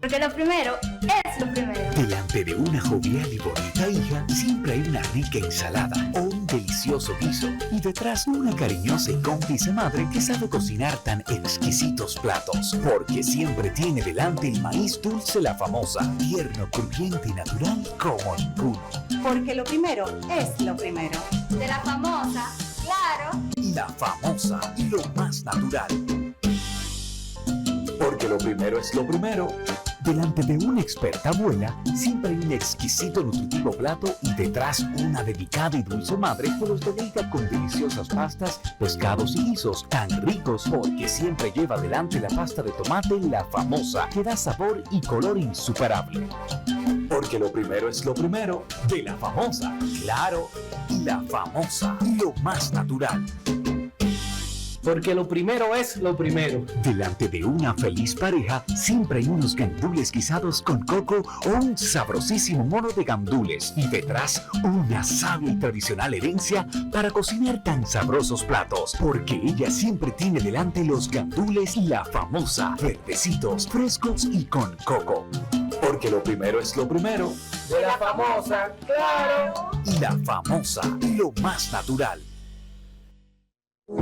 Porque lo primero es lo primero. Delante de una jovial y bonita hija, siempre hay una rica ensalada o un delicioso guiso. Y detrás una cariñosa y cómplice madre que sabe cocinar tan exquisitos platos. Porque siempre tiene delante el maíz dulce La Famosa, tierno, crujiente y natural como ninguno. Porque lo primero es lo primero. De La Famosa, claro. La Famosa, lo más natural. Porque lo primero es lo primero. Delante de una experta abuela, siempre hay un exquisito nutritivo plato y detrás una delicada y dulce madre que los deleita con deliciosas pastas, pescados y guisos tan ricos porque siempre lleva delante la pasta de tomate La Famosa, que da sabor y color insuperable. Porque lo primero es lo primero. De La Famosa, claro. La Famosa, lo más natural. Porque lo primero es lo primero. Delante de una feliz pareja, siempre hay unos gandules guisados con coco o un sabrosísimo mono de gandules. Y detrás, una sabia y tradicional herencia para cocinar tan sabrosos platos. Porque ella siempre tiene delante los gandules La Famosa, verdecitos, frescos y con coco. Porque lo primero es lo primero. De La Famosa, claro. La Famosa, lo más natural.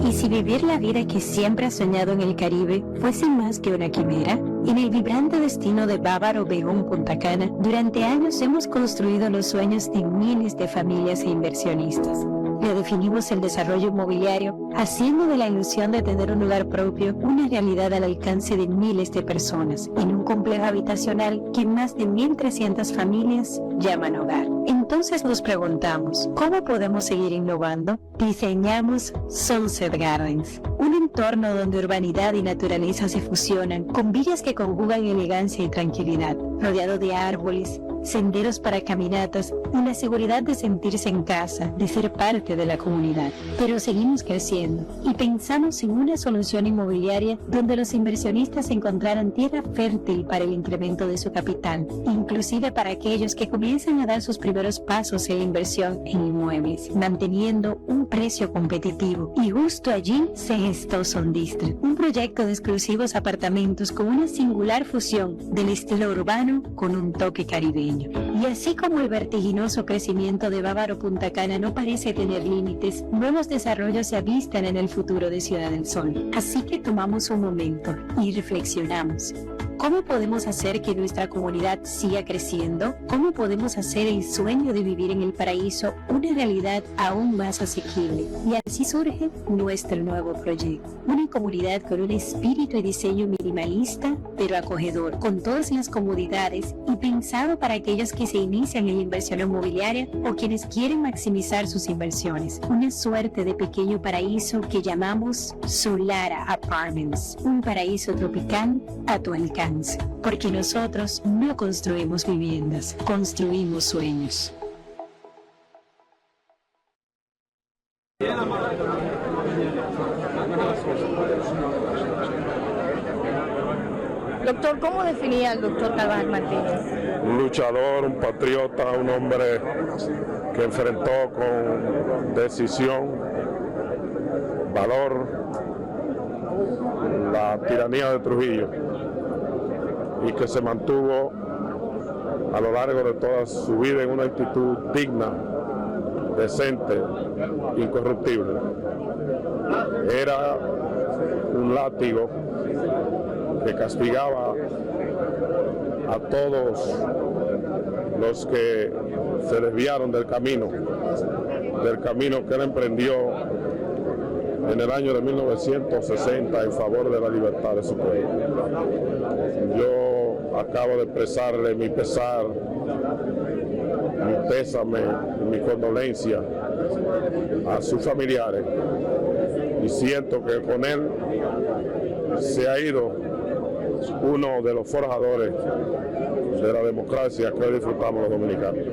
¿Y si vivir la vida que siempre has soñado en el Caribe fuese más que una quimera? En el vibrante destino de Bávaro Obregón Punta Cana, durante años hemos construido los sueños de miles de familias e inversionistas. Redefinimos el desarrollo inmobiliario, haciendo de la ilusión de tener un lugar propio una realidad al alcance de miles de personas, en un complejo habitacional que más de 1.300 familias llaman hogar. Entonces nos preguntamos, ¿cómo podemos seguir innovando? Diseñamos Sunset Gardens, un entorno donde urbanidad y naturaleza se fusionan, con villas que conjugan elegancia y tranquilidad, rodeado de árboles, senderos para caminatas y la seguridad de sentirse en casa, de ser parte de la comunidad. Pero seguimos creciendo y pensamos en una solución inmobiliaria donde los inversionistas encontraran tierra fértil para el incremento de su capital, inclusive para aquellos que comienzan a dar sus primeros pasos en la inversión en inmuebles, manteniendo un precio competitivo. Y justo allí se gestó Sun District, un proyecto de exclusivos apartamentos con una singular fusión del estilo urbano con un toque caribeño. Y así como el vertiginoso crecimiento de Bávaro Punta Cana no parece tener límites, nuevos desarrollos se avistan en el futuro de Ciudad del Sol. Así que tomamos un momento y reflexionamos. ¿Cómo podemos hacer que nuestra comunidad siga creciendo? ¿Cómo podemos hacer el sueño de vivir en el paraíso una realidad aún más asequible? Y así surge nuestro nuevo proyecto. Una comunidad con un espíritu y diseño minimalista, pero acogedor, con todas las comodidades y pensado para aquellos que se inician en la inversión inmobiliaria o quienes quieren maximizar sus inversiones. Una suerte de pequeño paraíso que llamamos Solara Apartments, un paraíso tropical a tu alcance. Porque nosotros no construimos viviendas, construimos sueños. Doctor, ¿cómo definía al doctor Carvajal Martínez? Un luchador, un patriota, un hombre que enfrentó con decisión, valor, la tiranía de Trujillo y que se mantuvo a lo largo de toda su vida en una actitud digna, decente, incorruptible. Era un látigo que castigaba a todos los que se desviaron del camino que él emprendió en el año de 1960 en favor de la libertad de su pueblo. Yo acabo de expresarle mi pesar, mi pésame, mi condolencia a sus familiares y siento que con él se ha ido uno de los forjadores de la democracia que hoy disfrutamos los dominicanos.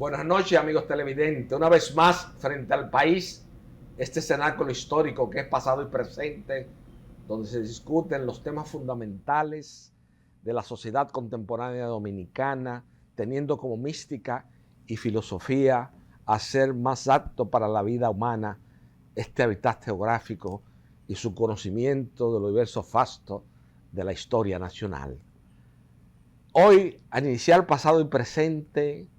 Buenas noches, amigos televidentes. Una vez más, frente al país, este cenáculo histórico que es pasado y presente, donde se discuten los temas fundamentales de la sociedad contemporánea dominicana, teniendo como mística y filosofía hacer más apto para la vida humana este hábitat geográfico y su conocimiento de los diversos fastos de la historia nacional. Hoy, al iniciar pasado y presente,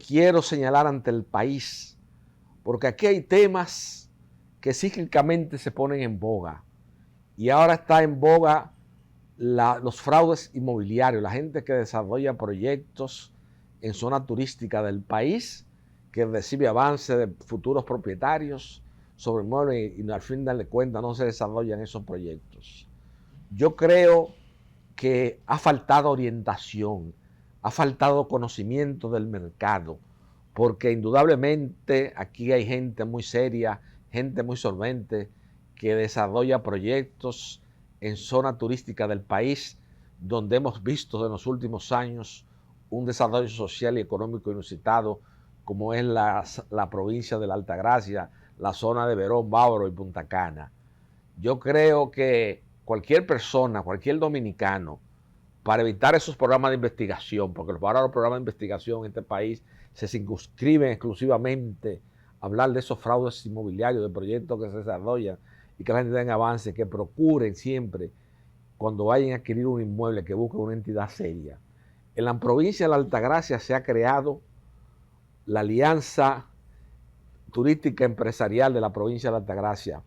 quiero señalar ante el país, porque aquí hay temas que cíclicamente se ponen en boga, y ahora está en boga los fraudes inmobiliarios, la gente que desarrolla proyectos en zona turística del país, que recibe avance de futuros propietarios sobre inmuebles y al fin de cuentas no se desarrollan esos proyectos. Yo creo que ha faltado orientación, ha faltado conocimiento del mercado, porque indudablemente aquí hay gente muy seria, gente muy solvente, que desarrolla proyectos en zona turística del país, donde hemos visto en los últimos años un desarrollo social y económico inusitado, como es la provincia de la Altagracia, la zona de Verón, Bávaro y Punta Cana. Yo creo que cualquier persona, cualquier dominicano, para evitar esos programas de investigación, porque ahora los programas de investigación en este país se circunscriben exclusivamente a hablar de esos fraudes inmobiliarios, de proyectos que se desarrollan y que la gente tenga avance, que procuren siempre, cuando vayan a adquirir un inmueble, que busquen una entidad seria. En la provincia de la Altagracia se ha creado la Alianza Turística Empresarial de la provincia de la Altagracia,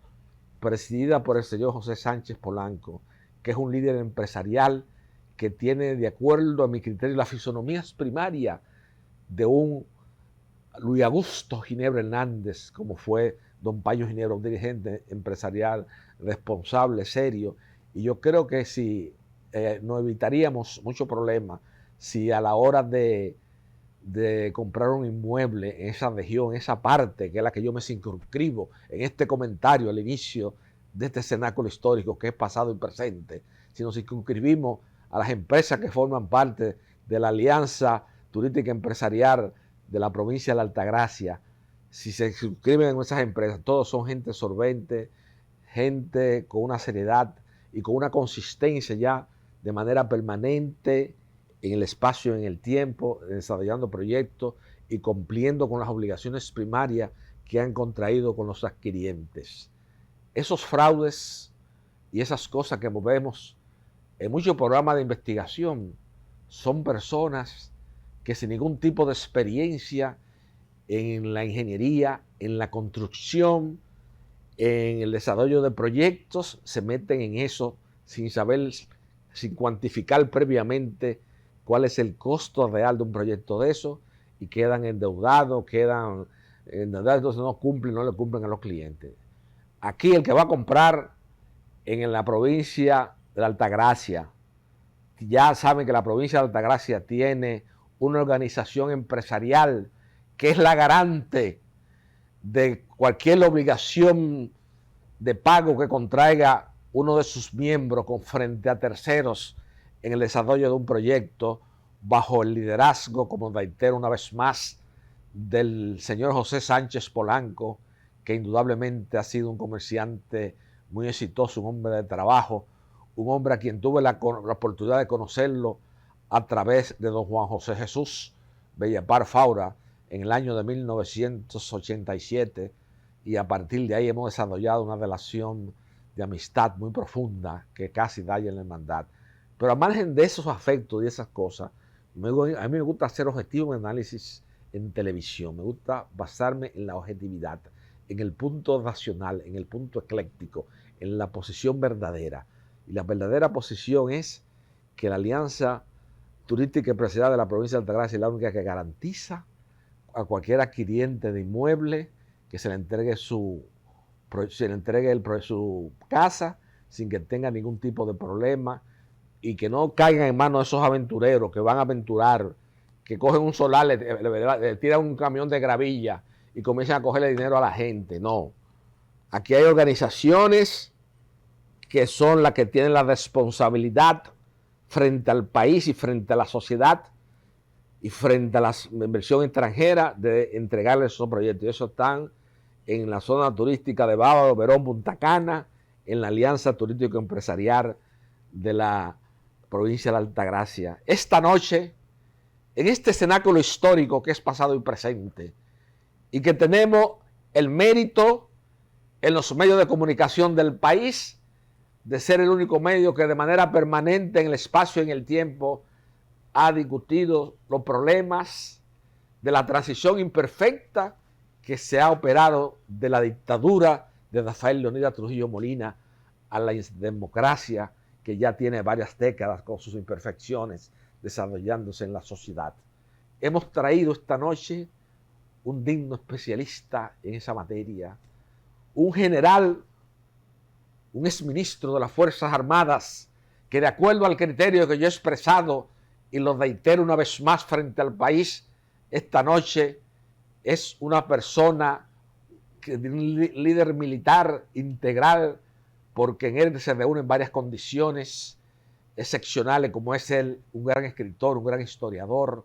presidida por el señor José Sánchez Polanco, que es un líder empresarial que tiene, de acuerdo a mi criterio, la fisonomía primaria de un Luis Augusto Ginebra Hernández, como fue don Payo Ginebra, un dirigente empresarial responsable, serio. Y yo creo que si nos evitaríamos muchos problemas si a la hora de comprar un inmueble en esa región, en esa parte, que es la que yo me circunscribo en este comentario al inicio de este cenáculo histórico que es pasado y presente, si nos circunscribimos a las empresas que forman parte de la Alianza Turística Empresarial de la provincia de la Altagracia, si se suscriben en esas empresas, todos son gente solvente, gente con una seriedad y con una consistencia ya de manera permanente en el espacio, en el tiempo, desarrollando proyectos y cumpliendo con las obligaciones primarias que han contraído con los adquirientes. Esos fraudes y esas cosas que vemos en muchos programas de investigación son personas que sin ningún tipo de experiencia en la ingeniería, en la construcción, en el desarrollo de proyectos, se meten en eso sin saber, sin cuantificar previamente cuál es el costo real de un proyecto de eso, y quedan endeudados, entonces no cumplen, no le cumplen a los clientes. Aquí el que va a comprar en la provincia de la Altagracia, ya saben que la provincia de Altagracia tiene una organización empresarial que es la garante de cualquier obligación de pago que contraiga uno de sus miembros frente a terceros en el desarrollo de un proyecto, bajo el liderazgo, como reitero una vez más, del señor José Sánchez Polanco, que indudablemente ha sido un comerciante muy exitoso, un hombre de trabajo, un hombre a quien tuve la oportunidad de conocerlo a través de don Juan José Jesús Bellapar Faura en el año de 1987, y a partir de ahí hemos desarrollado una relación de amistad muy profunda que casi da en la hermandad. Pero al margen de esos afectos y esas cosas, a mí me gusta hacer objetivo en análisis en televisión, me gusta basarme en la objetividad, en el punto racional, en el punto ecléctico, en la posición verdadera. Y la verdadera posición es que la Alianza Turística Empresarial de la provincia de Altagracia es la única que garantiza a cualquier adquiriente de inmueble que se le entregue su casa sin que tenga ningún tipo de problema, y que no caigan en manos de esos aventureros que van a aventurar, que cogen un solar, le tiran un camión de gravilla y comienzan a cogerle dinero a la gente. No. Aquí hay organizaciones que son las que tienen la responsabilidad frente al país y frente a la sociedad y frente a la inversión extranjera de entregarles esos proyectos. Y eso están en la zona turística de Bávaro, Verón, Punta Cana, en la Alianza Turístico Empresarial de la provincia de Altagracia. Esta noche, en este cenáculo histórico que es pasado y presente, y que tenemos el mérito en los medios de comunicación del país de ser el único medio que de manera permanente en el espacio y en el tiempo ha discutido los problemas de la transición imperfecta que se ha operado de la dictadura de Rafael Leónidas Trujillo Molina a la democracia que ya tiene varias décadas con sus imperfecciones desarrollándose en la sociedad. Hemos traído esta noche un digno especialista en esa materia, un general, un exministro de las Fuerzas Armadas, que de acuerdo al criterio que yo he expresado y lo reitero una vez más frente al país, esta noche es una persona, líder militar integral, porque en él se reúnen varias condiciones excepcionales, como es él, un gran escritor, un gran historiador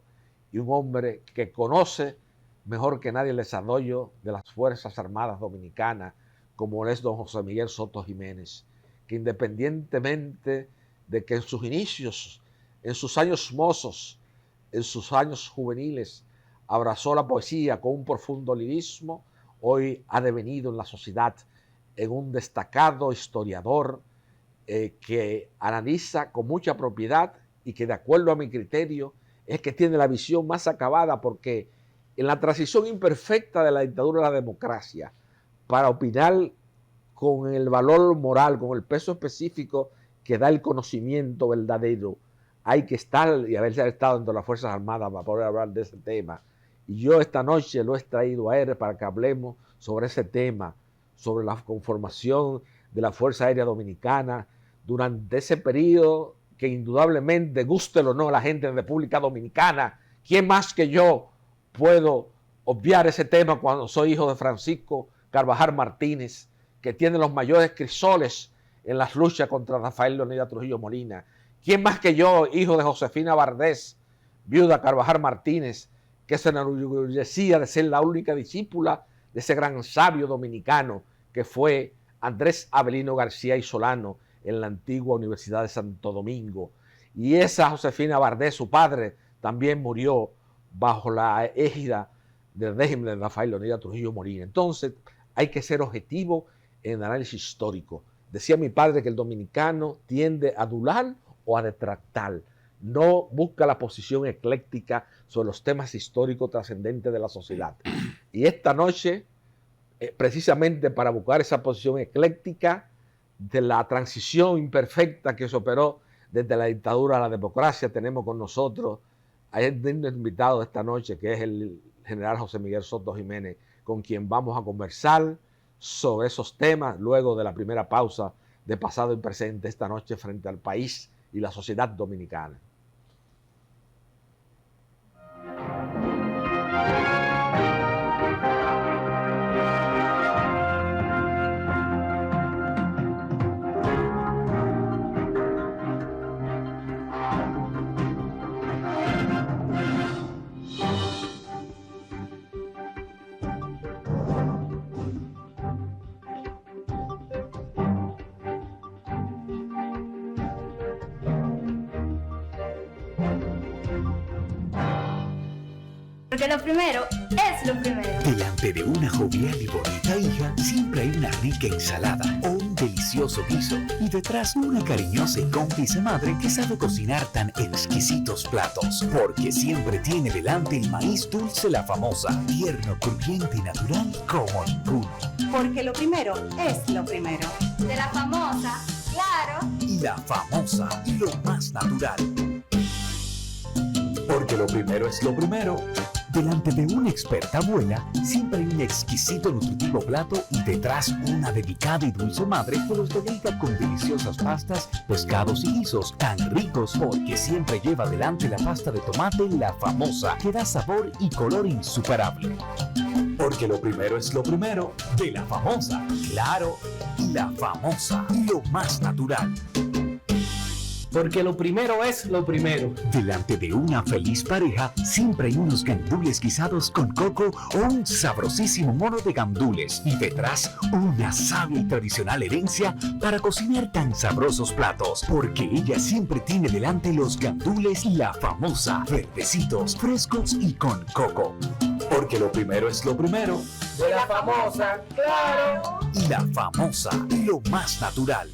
y un hombre que conoce mejor que nadie el desarrollo de las Fuerzas Armadas Dominicanas, como es don José Miguel Soto Jiménez, que independientemente de que en sus inicios, en sus años mozos, en sus años juveniles, abrazó la poesía con un profundo lirismo, hoy ha devenido en la sociedad en un destacado historiador que analiza con mucha propiedad y que de acuerdo a mi criterio es que tiene la visión más acabada, porque en la transición imperfecta de la dictadura a la democracia, para opinar con el valor moral, con el peso específico que da el conocimiento verdadero, hay que estar y haberse estado dentro de las Fuerzas Armadas para poder hablar de ese tema. Y yo esta noche lo he traído a él para que hablemos sobre ese tema, sobre la conformación de la Fuerza Aérea Dominicana durante ese periodo que indudablemente, gústelo o no, la gente de República Dominicana, ¿quién más que yo puedo obviar ese tema cuando soy hijo de Francisco Carvajal Martínez, que tiene los mayores crisoles en las luchas contra Rafael Leónidas Trujillo Molina? ¿Quién más que yo, hijo de Josefina Bardés, viuda Carvajal Martínez, que se enorgullecía de ser la única discípula de ese gran sabio dominicano que fue Andrés Avelino García y Solano en la antigua Universidad de Santo Domingo? Y esa Josefina Bardés, su padre, también murió bajo la égida del régimen de Rafael Leónidas Trujillo Molina. Entonces, hay que ser objetivo en el análisis histórico. Decía mi padre que el dominicano tiende a adular o a detractar, no busca la posición ecléctica sobre los temas históricos trascendentes de la sociedad. Y esta noche, precisamente para buscar esa posición ecléctica de la transición imperfecta que se operó desde la dictadura a la democracia, tenemos con nosotros a el invitado de esta noche, que es el general José Miguel Soto Jiménez, con quien vamos a conversar sobre esos temas luego de la primera pausa de pasado y presente esta noche frente al país y la sociedad dominicana. Porque lo primero es lo primero. Delante de una jovial y bonita hija, siempre hay una rica ensalada o un delicioso guiso. Y detrás una cariñosa y cómplice madre que sabe cocinar tan exquisitos platos. Porque siempre tiene delante el maíz dulce La Famosa, tierno, crujiente y natural como ninguno. Porque lo primero es lo primero. De La Famosa, claro. La Famosa, lo más natural. Porque lo primero es lo primero. Delante de una experta abuela, siempre hay un exquisito nutritivo plato y detrás una delicada y dulce madre que los deleita con deliciosas pastas, pescados y guisos tan ricos, porque siempre lleva delante la pasta de tomate La Famosa, que da sabor y color insuperable. Porque lo primero es lo primero, de La Famosa, claro, La Famosa, lo más natural. Porque lo primero es lo primero. Delante de una feliz pareja, siempre hay unos gandules guisados con coco o un sabrosísimo mono de gandules. Y detrás, una sabia y tradicional herencia para cocinar tan sabrosos platos. Porque ella siempre tiene delante los gandules, la famosa, verdecitos, frescos y con coco. Porque lo primero es lo primero. De la famosa, claro. Y la famosa, lo más natural.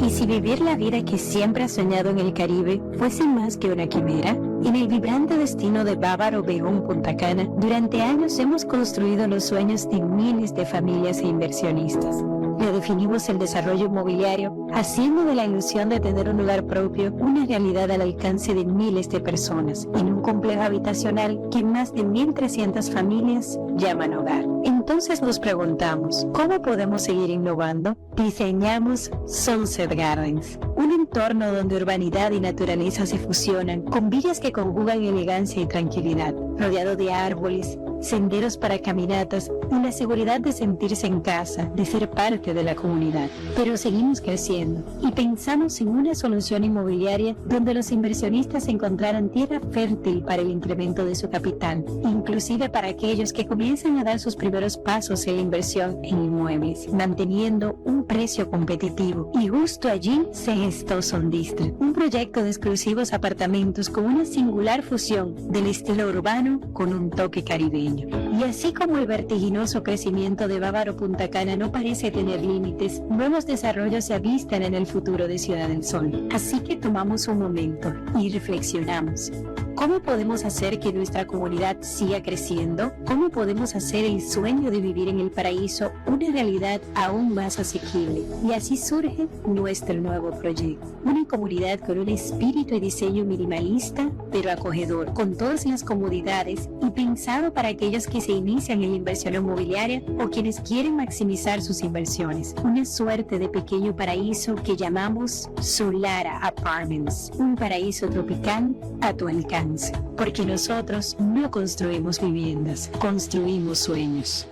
¿Y si vivir la vida que siempre has soñado en el Caribe fuese más que una quimera? En el vibrante destino de Bávaro Obregón Punta Cana, durante años hemos construido los sueños de miles de familias e inversionistas. Redefinimos el desarrollo inmobiliario, haciendo de la ilusión de tener un lugar propio una realidad al alcance de miles de personas, en un complejo habitacional que más de 1.300 familias llaman hogar. Entonces nos preguntamos, ¿cómo podemos seguir innovando? Diseñamos Sunset Gardens, un entorno donde urbanidad y naturaleza se fusionan, con villas que conjugan elegancia y tranquilidad, rodeado de árboles, senderos para caminatas y la seguridad de sentirse en casa, de ser parte de la comunidad. Pero seguimos creciendo y pensamos en una solución inmobiliaria donde los inversionistas encontraran tierra fértil para el incremento de su capital, inclusive para aquellos que comienzan a dar sus primeros pasos en la inversión en inmuebles, manteniendo un precio competitivo. Y justo allí se gestó Sun District, un proyecto de exclusivos apartamentos con una singular fusión del estilo urbano con un toque caribeño. Y así como el vertiginoso crecimiento de Bávaro Punta Cana no parece tener límites, nuevos desarrollos se avistan en el futuro de Ciudad del Sol. Así que tomamos un momento y reflexionamos. ¿Cómo podemos hacer que nuestra comunidad siga creciendo? ¿Cómo podemos hacer el sueño de vivir en el paraíso una realidad aún más asequible? Y así surge nuestro nuevo proyecto. Una comunidad con un espíritu y diseño minimalista, pero acogedor, con todas las comodidades y pensado para aquellos que se inician en la inversión inmobiliaria o quienes quieren maximizar sus inversiones. Una suerte de pequeño paraíso que llamamos Solara Apartments, un paraíso tropical a tu alcance. Porque nosotros no construimos viviendas, construimos sueños.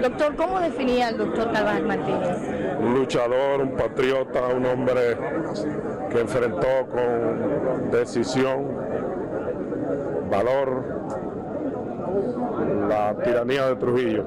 Doctor, ¿cómo definía al doctor Carvajal Martínez? Un luchador, un patriota, un hombre que enfrentó con decisión, valor, la tiranía de Trujillo.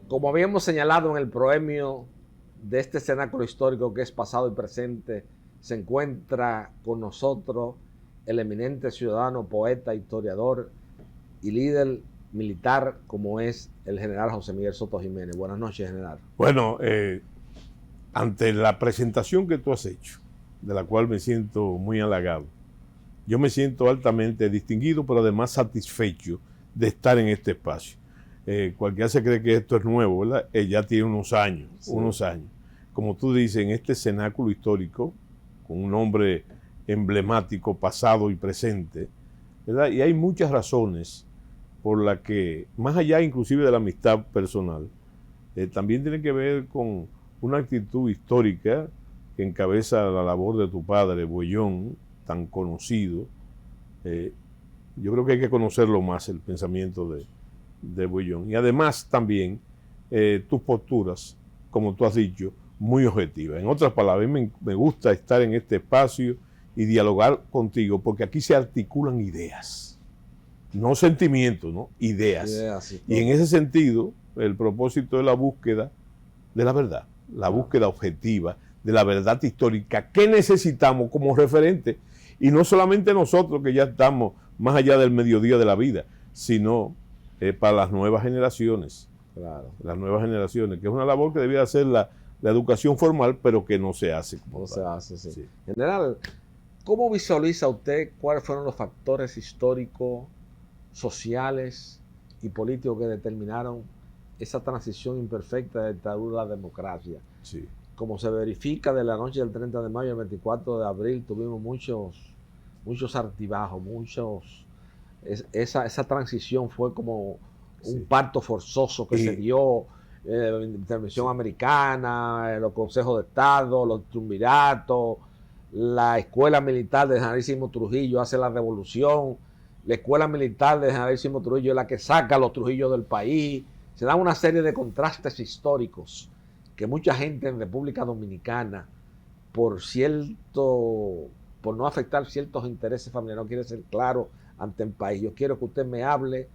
Como habíamos señalado en el proemio de este cenáculo histórico que es pasado y presente, se encuentra con nosotros el eminente ciudadano, poeta, historiador y líder militar como es el general José Miguel Soto Jiménez. Buenas noches, general. Bueno, ante la presentación que tú has hecho, de la cual me siento muy halagado, yo me siento altamente distinguido, pero además satisfecho de estar en este espacio. Cualquiera se cree que esto es nuevo, ¿verdad? Ya tiene unos años, sí. Unos años. Como tú dices, en este cenáculo histórico, con un nombre emblemático, pasado y presente, ¿verdad? Y hay muchas razones por las que, más allá inclusive de la amistad personal, también tiene que ver con una actitud histórica que encabeza la labor de tu padre, Bollón, tan conocido. Yo creo que hay que conocerlo más, el pensamiento de Bollón. Y además también tus posturas, como tú has dicho, muy objetivas. En otras palabras, a mí me gusta estar en este espacio y dialogar contigo, porque aquí se articulan ideas, no sentimientos, ¿no? Ideas. Sí. Y en ese sentido, el propósito es la búsqueda de la verdad, la búsqueda objetiva de la verdad histórica que necesitamos como referente. Y no solamente nosotros, que ya estamos más allá del mediodía de la vida, sino para las nuevas generaciones. Claro. Las nuevas generaciones, que es una labor que debía hacer la educación formal, pero que no se hace. No se hace, sí. General, ¿Cómo visualiza usted cuáles fueron los factores históricos, sociales y políticos que determinaron esa transición imperfecta de dictadura a la democracia? Sí. Como se verifica de la noche del 30 de mayo al 24 de abril, tuvimos muchos altibajos, esa transición fue como un parto forzoso que se dio, intervención americana, los consejos de Estado, los triunviratos, la escuela militar de Generalísimo Trujillo hace la revolución, la escuela militar de Generalísimo Trujillo es la que saca a los Trujillos del país. Se dan una serie de contrastes históricos que mucha gente en República Dominicana, por no afectar ciertos intereses familiares, no quiere ser claro ante el país. Yo quiero que usted me hable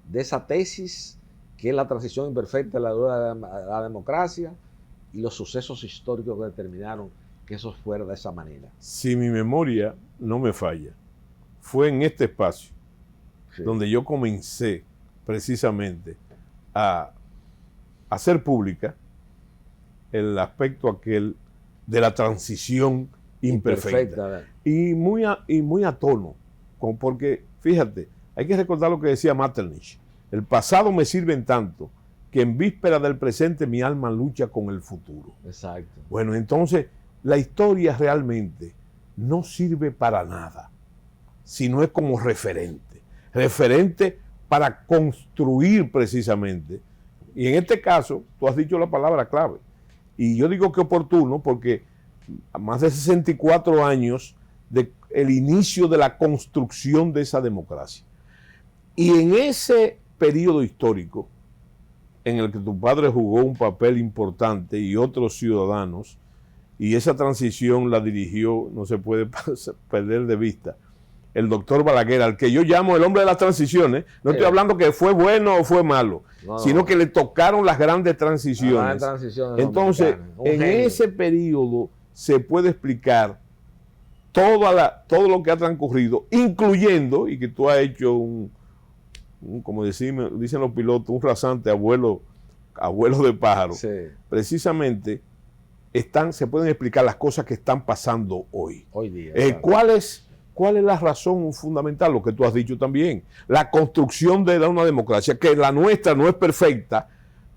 de esa tesis, que es la transición imperfecta de la democracia, y los sucesos históricos que determinaron que eso fuera de esa manera. Si mi memoria no me falla, fue en este espacio donde yo comencé precisamente a hacer pública el aspecto aquel de la transición imperfecta. Y muy a tono, porque fíjate, hay que recordar lo que decía Metternich: el pasado me sirve en tanto que en víspera del presente mi alma lucha con el futuro. Exacto. Bueno, entonces la historia realmente no sirve para nada, sino es como referente para construir precisamente. Y en este caso, tú has dicho la palabra clave. Y yo digo que oportuno porque a más de 64 años del inicio de la construcción de esa democracia. Y en ese periodo histórico, en el que tu padre jugó un papel importante y otros ciudadanos, y esa transición la dirigió, no se puede perder de vista, el doctor Balaguer, al que yo llamo el hombre de las transiciones. No estoy hablando que fue bueno o fue malo, sino que le tocaron las grandes transiciones. Entonces, en ese periodo se puede explicar todo lo que ha transcurrido, incluyendo, y que tú has hecho como dicen los pilotos, un rasante abuelo de pájaro. Sí. Precisamente se pueden explicar las cosas que están pasando hoy. Hoy día. ¿Cuál es la razón fundamental? Lo que tú has dicho también, la construcción de una democracia, que la nuestra no es perfecta,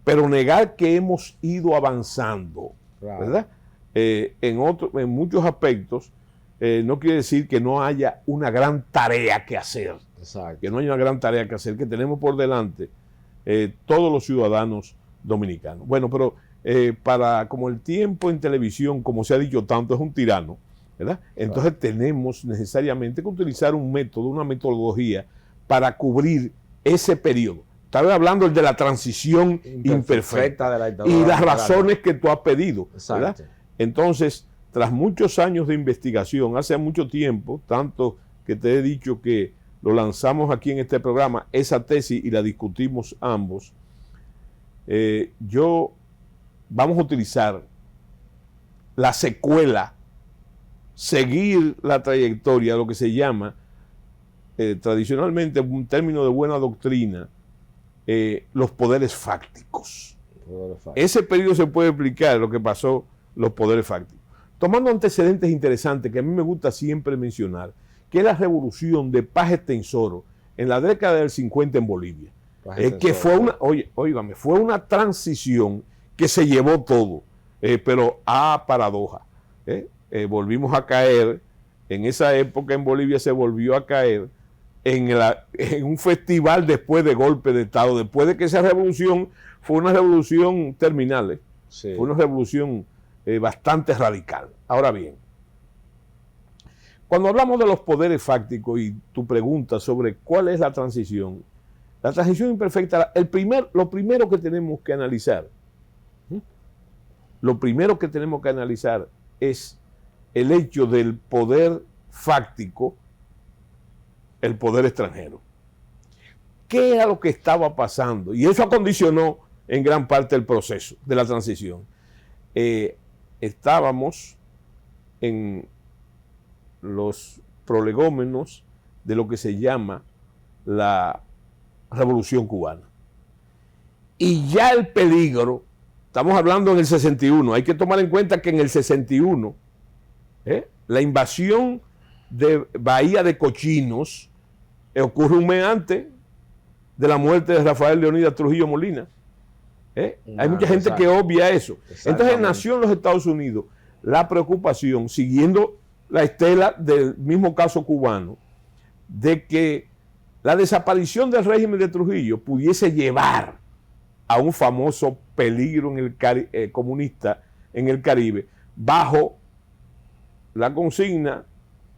pero negar que hemos ido avanzando, ¿verdad? En muchos aspectos, no quiere decir que no haya una gran tarea que hacer. Exacto. Que no haya una gran tarea que hacer, que tenemos por delante todos los ciudadanos dominicanos. Bueno, pero como el tiempo en televisión, como se ha dicho tanto, es un tirano, ¿verdad? Entonces tenemos necesariamente que utilizar un método, una metodología para cubrir ese periodo. Estaba hablando de la transición imperfecta de la dictadura y las razones que tú has pedido, ¿verdad? Exacto. Entonces, tras muchos años de investigación, hace mucho tiempo, tanto que te he dicho que lo lanzamos aquí en este programa, esa tesis, y la discutimos ambos, vamos a utilizar la secuela, seguir la trayectoria, lo que se llama tradicionalmente, un término de buena doctrina, los poderes fácticos. Ese periodo se puede explicar lo que pasó, los poderes fácticos. Tomando antecedentes interesantes que a mí me gusta siempre mencionar, que es la revolución de Paz Estenssoro en la década del 50 en Bolivia. Que fue fue una transición que se llevó todo, pero a paradoja. Volvimos a caer, en esa época en Bolivia se volvió a caer en un festival después de golpe de Estado, después de que esa revolución fue una revolución terminal, fue una revolución bastante radical. Ahora bien, cuando hablamos de los poderes fácticos y tu pregunta sobre cuál es la transición imperfecta, lo primero que tenemos que analizar, es el hecho del poder fáctico, el poder extranjero. ¿Qué era lo que estaba pasando? Y eso acondicionó en gran parte el proceso de la transición. Estábamos en los prolegómenos de lo que se llama la Revolución Cubana. Y ya el peligro, estamos hablando en el 61, hay que tomar en cuenta que en el 61, la invasión de Bahía de Cochinos ocurre un mes antes de la muerte de Rafael Leónidas Trujillo Molina. Hay mucha gente que obvia eso. Entonces nació en los Estados Unidos la preocupación, siguiendo la estela del mismo caso cubano, de que la desaparición del régimen de Trujillo pudiese llevar a un famoso peligro en el comunista en el Caribe, bajo la consigna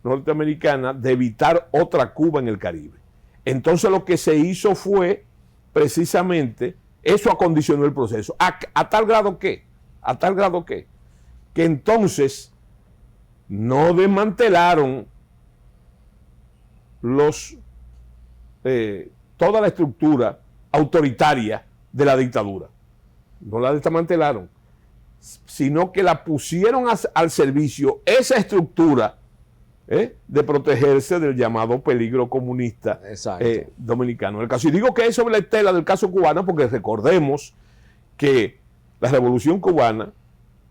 norteamericana de evitar otra Cuba en el Caribe. Entonces lo que se hizo fue precisamente, eso acondicionó el proceso, a tal grado que entonces no desmantelaron toda la estructura autoritaria de la dictadura. No la desmantelaron, sino que la pusieron al servicio esa estructura de protegerse del llamado peligro comunista dominicano. El caso, y digo que es sobre la estela del caso cubano porque recordemos que la Revolución Cubana,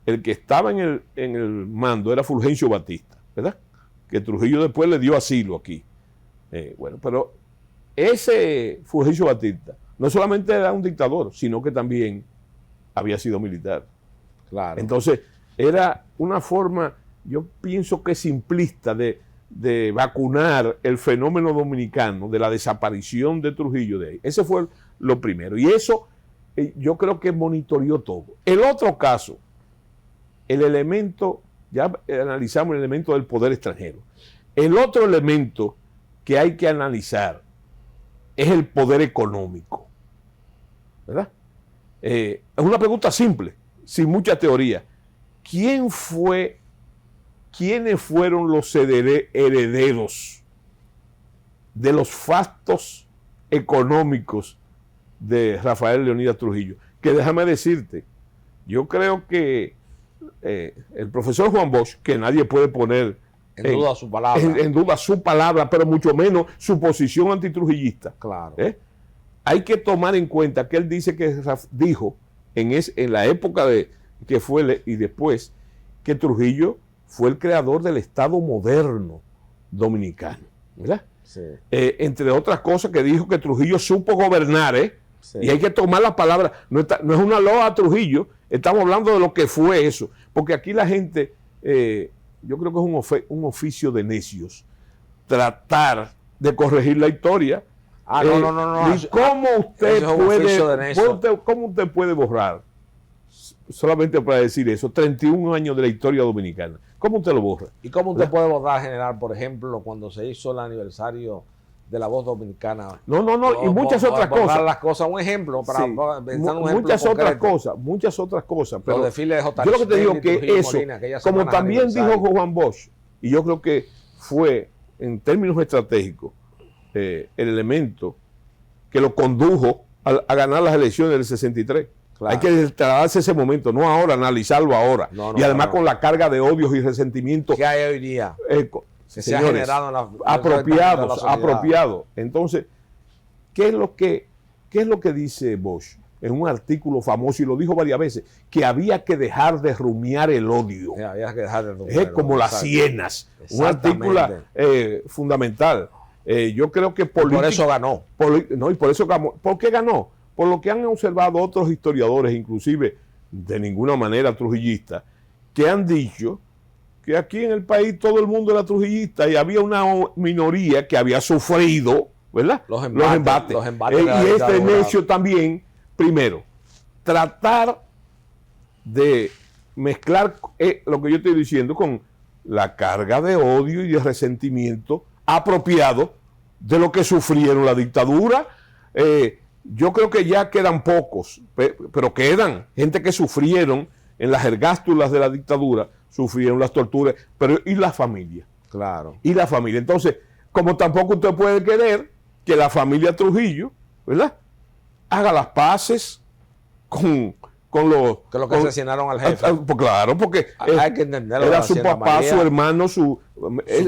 el que estaba en el mando era Fulgencio Batista, ¿verdad? Que Trujillo después le dio asilo aquí. Bueno, pero ese Fulgencio Batista no solamente era un dictador, sino que también había sido militar. Claro. Entonces, era una forma, yo pienso que simplista de vacunar el fenómeno dominicano de la desaparición de Trujillo de ahí. Ese fue lo primero. Y eso yo creo que monitoreó todo. El otro caso, el elemento, ya analizamos el elemento del poder extranjero. El otro elemento que hay que analizar es el poder económico, ¿verdad? Es una pregunta simple, sin mucha teoría. ¿Quiénes fueron los herederos de los fastos económicos de Rafael Leónidas Trujillo? Que déjame decirte, yo creo que el profesor Juan Bosch, que nadie puede poner en duda su palabra, en duda su palabra, pero mucho menos su posición antitrujillista. Claro. Hay que tomar en cuenta que él dijo en la época que fue y después, que Trujillo fue el creador del Estado moderno dominicano, ¿verdad? Sí. Entre otras cosas, que dijo que Trujillo supo gobernar, sí. Y hay que tomar la palabra, no es una loa a Trujillo, estamos hablando de lo que fue eso, porque aquí la gente, yo creo que es un oficio de necios, tratar de corregir la historia. No. ¿Y cómo usted puede borrar, solamente para decir eso, 31 años de la historia dominicana? ¿Cómo usted lo borra? ¿Y cómo usted puede borrar, general, por ejemplo, cuando se hizo el aniversario de la Voz Dominicana? Y muchas otras cosas. Las cosas, un ejemplo, para pensar un ejemplo muchas otras cosas. Pero los desfiles de J. Yo lo que te digo que eso, Molina, como también dijo Juan Bosch, y yo creo que fue, en términos estratégicos, el elemento que lo condujo a ganar las elecciones del 63. Claro. Hay que trasladarse ese momento, no ahora, analizarlo ahora. Y además con la carga de odios y resentimientos que hay hoy día. Que se ha generado en apropiados. Entonces, ¿qué es lo que dice Bosch? En un artículo famoso, y lo dijo varias veces, que había que dejar de rumiar el odio. Había que dejar de rumiar como las hienas. Un artículo fundamental. Yo creo que por eso ganó. Y por eso ganó. ¿Por qué ganó? Por lo que han observado otros historiadores, inclusive de ninguna manera trujillistas, que han dicho que aquí en el país todo el mundo era trujillista y había una minoría que había sufrido, ¿verdad? Los embates. Y este necio también, primero, tratar de mezclar lo que yo estoy diciendo con la carga de odio y de resentimiento apropiado de lo que sufrieron la dictadura. Yo creo que ya quedan pocos, pero quedan gente que sufrieron en las ergástulas de la dictadura, sufrieron las torturas, pero ¿y la familia? Claro. Y la familia. Entonces, como tampoco usted puede querer que la familia Trujillo, ¿verdad?, haga las paces con los que asesinaron al jefe. Claro, porque hay que entenderlo, era su papá, su hermano, su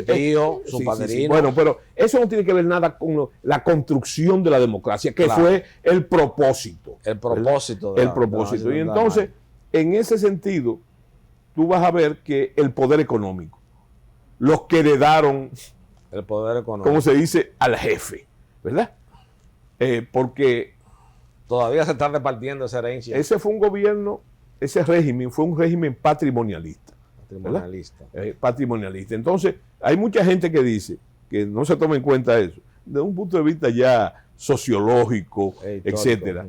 tío, su padrino. Sí. Bueno, pero eso no tiene que ver nada con la construcción de la democracia, que fue el propósito. El propósito. Y entonces, en ese sentido, tú vas a ver que el poder económico, los que heredaron, el poder económico. como se dice, al jefe, ¿verdad? Porque Todavía se están repartiendo esa herencia. ese fue un gobierno, ese régimen fue un régimen patrimonialista. Patrimonialista. Patrimonialista. Entonces, hay mucha gente que dice que no se toma en cuenta eso, de un punto de vista ya sociológico, etcétera,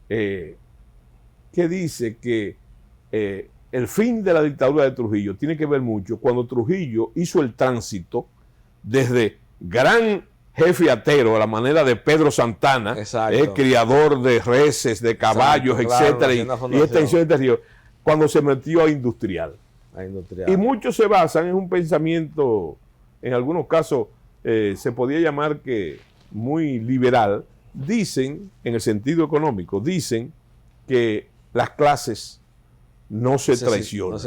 que dice que el fin de la dictadura de Trujillo tiene que ver mucho cuando Trujillo hizo el tránsito desde gran jefe atero a la manera de Pedro Santana, criador de reses, de caballos, etcétera, y extensiones de río, cuando se metió a industrial. Y muchos se basan en un pensamiento, en algunos casos se podía llamar que muy liberal. Dicen, en el sentido económico, dicen que las clases no se traicionan,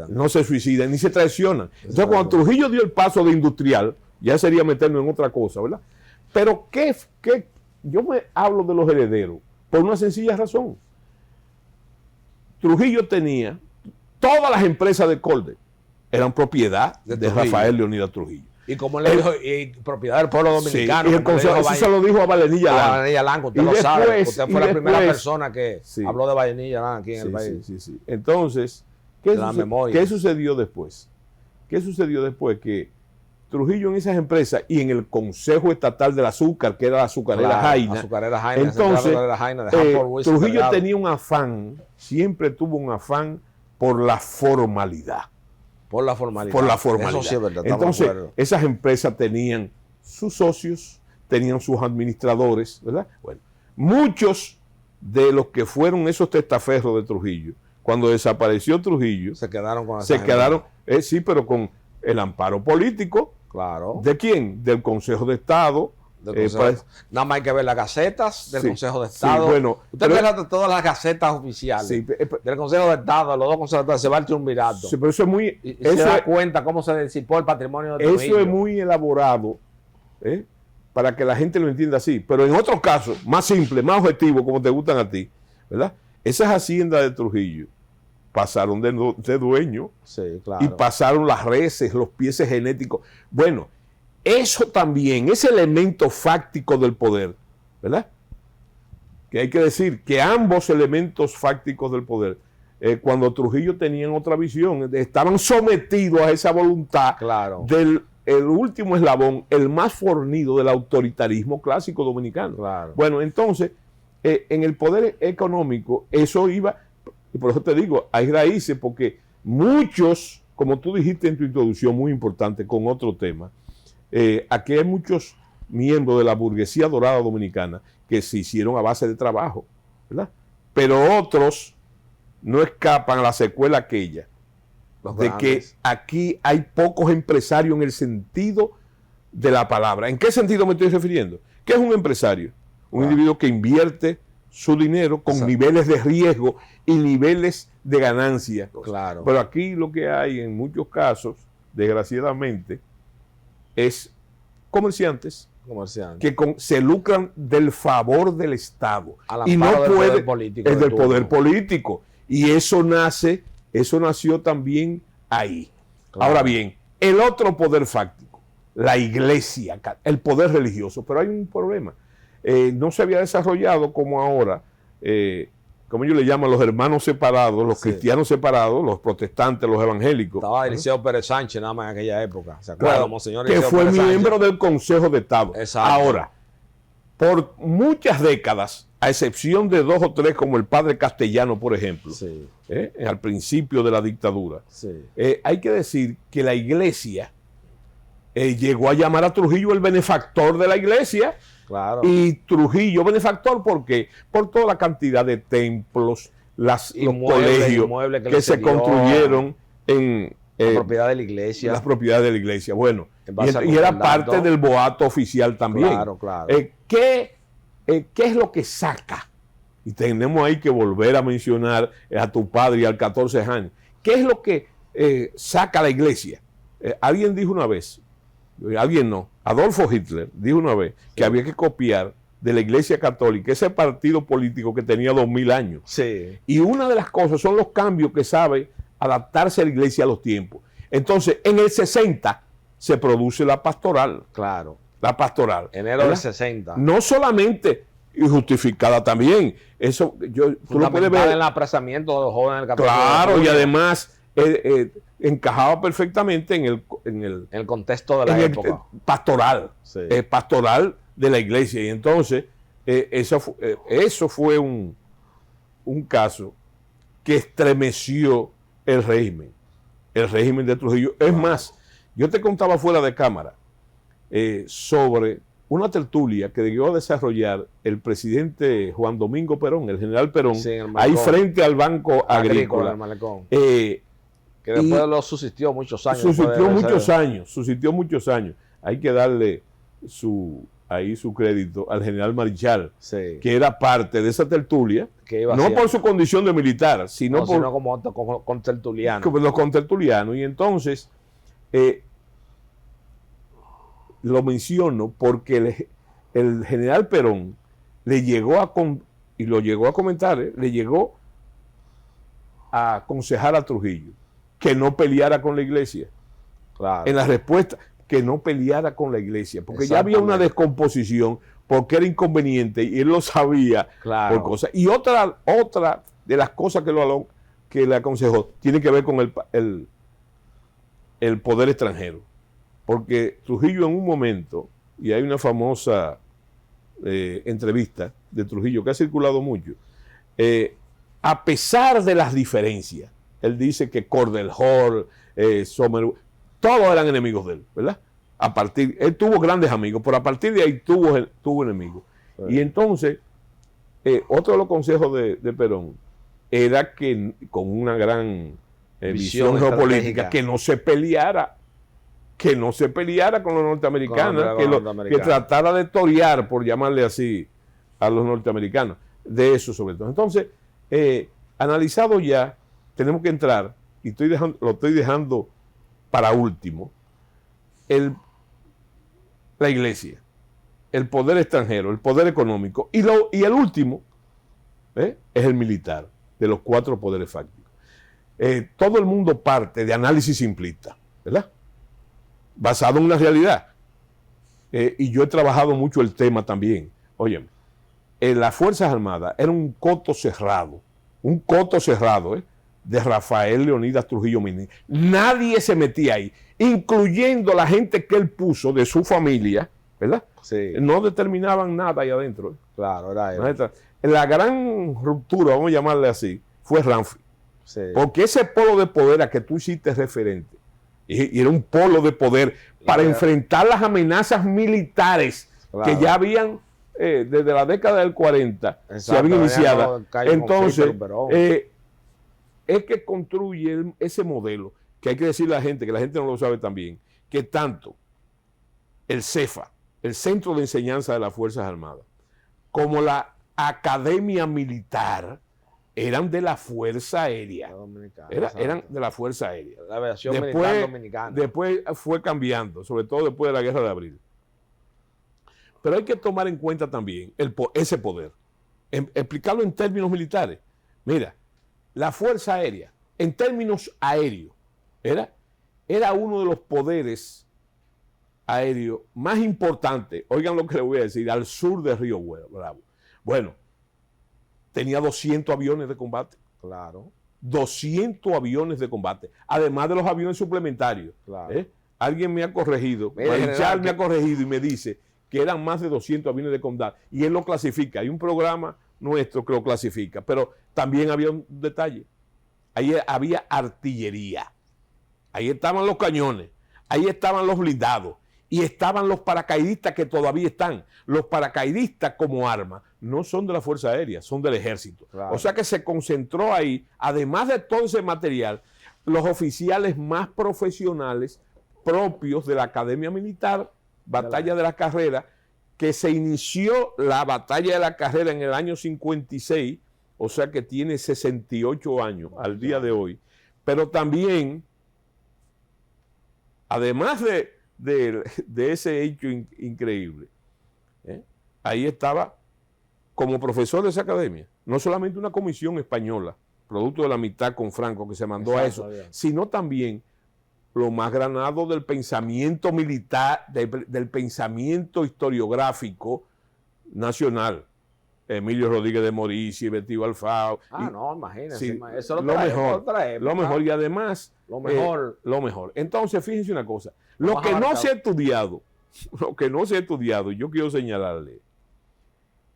no se suicidan, ni se traicionan. Entonces, cuando Trujillo dio el paso de industrial, ya sería meternos en otra cosa, ¿verdad? Pero yo me hablo de los herederos por una sencilla razón. Trujillo tenía todas las empresas de Colde, eran propiedad de Rafael Leonidas Trujillo. Y como le dijo, y propiedad del pueblo dominicano. Sí, y el consejo, eso se lo dijo a Valenilla Lang. Valenilla Lang, usted lo sabe. Usted fue la primera persona que habló de Valenilla Lang aquí en el país. Sí. Entonces, ¿qué sucedió después? ¿Qué sucedió después? Que Trujillo en esas empresas y en el Consejo Estatal del Azúcar, que era la azucarera Jaina. Entonces, Trujillo tenía un afán, siempre tuvo un afán por la formalidad. Por la formalidad. Eso sí es verdad. Entonces, esas empresas tenían sus socios, tenían sus administradores, ¿verdad? Bueno, muchos de los que fueron esos testaferros de Trujillo, cuando desapareció Trujillo, se quedaron con sí, pero con el amparo político. Claro. ¿De quién? Del Consejo de Estado. Nada más hay que ver las gacetas del Consejo de Estado. Usted ve todas las gacetas oficiales del Consejo de Estado, los dos consejos de Estado, se va el triunvirato. Sí, pero eso es muy... se da cuenta cómo se disipó el patrimonio de Trujillo. Eso es muy elaborado, para que la gente lo entienda así. Pero en otros casos, más simple, más objetivo, como te gustan a ti, ¿verdad? Esas haciendas de Trujillo pasaron de dueño y pasaron las reses, los pieces genéticos. Bueno, eso también, ese elemento fáctico del poder, ¿verdad? Que hay que decir que ambos elementos fácticos del poder, cuando Trujillo tenían otra visión, estaban sometidos a esa voluntad del el último eslabón, el más fornido del autoritarismo clásico dominicano. Bueno, entonces, en el poder económico, eso iba, y por eso te digo, hay raíces, porque muchos, como tú dijiste en tu introducción, muy importante, con otro tema, aquí hay muchos miembros de la burguesía dorada dominicana que se hicieron a base de trabajo, ¿verdad? Pero otros no escapan a la secuela aquella de que aquí hay pocos empresarios en el sentido de la palabra. ¿En qué sentido me estoy refiriendo? ¿Qué es un empresario? Un individuo que invierte su dinero con niveles de riesgo y niveles de ganancia. Pero aquí lo que hay en muchos casos, desgraciadamente, es comerciantes que se lucran del favor del Estado y no puede del poder político, y eso nació también ahí. Ahora bien, el otro poder fáctico, la iglesia, el poder religioso, pero hay un problema, no se había desarrollado como ahora, como ellos le llaman, los hermanos separados, los cristianos separados, los protestantes, los evangélicos. Estaba Eliseo Pérez Sánchez nada más en aquella época, ¿se acuerdan? Que fue miembro del Consejo de Estado. Ahora, por muchas décadas, a excepción de 2 o 3 como el padre Castellano, por ejemplo, al principio de la dictadura, hay que decir que la iglesia llegó a llamar a Trujillo el benefactor de la iglesia. Y Trujillo benefactor, ¿por qué? Por toda la cantidad de templos, los colegios que se construyeron en la propiedad de la iglesia. Las propiedades de la iglesia. Bueno, y era parte del boato oficial también. ¿Qué es lo que saca? Y tenemos ahí que volver a mencionar a tu padre y al 14 años. ¿Qué es lo que saca la iglesia? Alguien dijo una vez, Adolfo Hitler dijo una vez que había que copiar de la Iglesia Católica ese partido político que tenía 2000 años. Y una de las cosas son los cambios que sabe adaptarse a la iglesia a los tiempos. Entonces, en el 60 se produce la pastoral. Claro. La pastoral. Enero ¿verdad? del 60. No solamente, y justificada también. Eso, tú lo puedes ver. En el apresamiento de los jóvenes del 14 de Claro, julio. y además encajaba perfectamente en el contexto de la época. Pastoral. Sí. Pastoral de la iglesia. Y entonces, eso fue un caso que estremeció el régimen de Trujillo. Es más, yo te contaba fuera de cámara sobre una tertulia que llegó a desarrollar el presidente Juan Domingo Perón, el general Perón, Sí, en el ahí Malecón. frente al Banco Agrícola. En el Malecón. Que después lo subsistió muchos años. Suscitó muchos años. Hay que darle su crédito al general Marichal, Sí. que era parte de esa tertulia, Que iba no haciendo. por su condición de militar, sino como contertuliano. como los contertulianos. Y entonces, lo menciono porque el general Perón le llegó y lo llegó a comentar, le llegó a aconsejar a Trujillo que no peleara con la iglesia. Claro. En la respuesta, que no peleara con la iglesia, porque ya había una descomposición, porque era inconveniente y él lo sabía. Claro. Por cosas. Y otra de las cosas que le aconsejó tiene que ver con el poder extranjero, porque Trujillo en un momento, y hay una famosa entrevista de Trujillo que ha circulado mucho, a pesar de las diferencias, él dice que Cordelhor, Sommer, todos eran enemigos de él, ¿verdad? Él tuvo grandes amigos, pero a partir de ahí tuvo enemigos. Sí. Y entonces, otro de los consejos de Perón era que, con una gran visión geopolítica, que no se peleara con los norteamericanos, que tratara de torear, por llamarle así, a los norteamericanos. De eso sobre todo. Entonces, analizado ya, tenemos que entrar, y lo estoy dejando para último, la iglesia, el poder extranjero, el poder económico, y el último es el militar, de los 4 poderes fácticos. Todo el mundo parte de análisis simplista, ¿verdad? Basado en una realidad. Y yo he trabajado mucho el tema también. Óyeme, las Fuerzas Armadas era un coto cerrado de Rafael Leonidas Trujillo Mínez. Nadie se metía ahí, incluyendo la gente que él puso de su familia, ¿verdad? Sí. No determinaban nada ahí adentro. Claro, era él. La gran ruptura, vamos a llamarle así, fue Ramfi. Sí. Porque ese polo de poder a que tú hiciste referente, y era un polo de poder para enfrentar las amenazas militares, claro, que ya habían, desde la década del 40, se habían iniciado. Entonces, es que construye ese modelo, que hay que decirle a la gente, que la gente no lo sabe también, que tanto el CEFA, el Centro de Enseñanza de las Fuerzas Armadas, como la Academia Militar, eran de la Fuerza Aérea. Eran de la Fuerza Aérea. La aviación militar dominicana. Después fue cambiando, sobre todo después de la Guerra de Abril. Pero hay que tomar en cuenta también ese poder. Explicarlo en términos militares. Mira, la Fuerza Aérea, en términos aéreos, era uno de los poderes aéreos más importantes, oigan lo que les voy a decir, al sur de Río Bravo. Bueno, tenía 200 aviones de combate. Claro. 200 aviones de combate, además de los aviones suplementarios. Claro. Alguien me ha corregido, Marichal me ha corregido y me dice que eran más de 200 aviones de combate, y él lo clasifica. Hay un programa nuestro que lo clasifica, pero también había un detalle. Ahí había artillería, ahí estaban los cañones, ahí estaban los blindados, y estaban los paracaidistas, que todavía están. Los paracaidistas como arma no son de la Fuerza Aérea, son del Ejército. Claro. O sea que se concentró ahí, además de todo ese material, los oficiales más profesionales propios de la Academia Militar, Batalla de la Carrera, que se inició la Batalla de la Carrera en el año 56, o sea que tiene 68 años al día de hoy. Pero también, además de ese hecho increíble, ahí estaba como profesor de esa academia, no solamente una comisión española, producto de la amistad con Franco que se mandó a eso, sino también lo más granado del pensamiento militar, del pensamiento historiográfico nacional. Emilio Rodríguez de Morici, Betty Alfao. No, imagínense. Sí, eso lo mejor, otra época. lo mejor y además Lo mejor. lo mejor. Entonces, fíjense una cosa, Lo lo más que no abarcado. se ha estudiado, yo quiero señalarle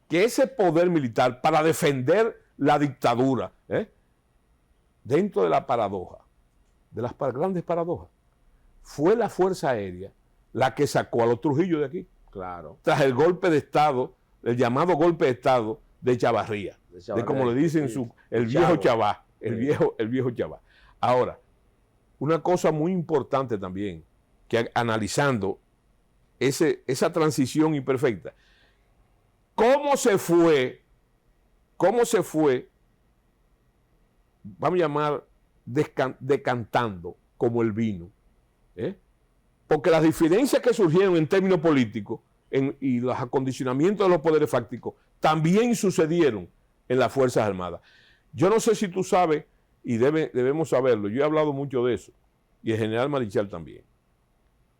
que ese poder militar para defender la dictadura, dentro de la paradoja, de las grandes paradojas, fue la Fuerza Aérea la que sacó a los Trujillo de aquí, Claro. tras el golpe de Estado, el llamado golpe de Estado de Chavarría, de como le dicen sí. el viejo Chavo. Chavá, el Sí. viejo Chavá. Ahora, una cosa muy importante también, que analizando esa transición imperfecta, ¿cómo se fue, vamos a llamar, decantando como el vino? Porque las diferencias que surgieron en términos políticos y los acondicionamientos de los poderes fácticos también sucedieron en las Fuerzas Armadas. Yo no sé si tú sabes, y debemos saberlo, yo he hablado mucho de eso, y el general Marichal también,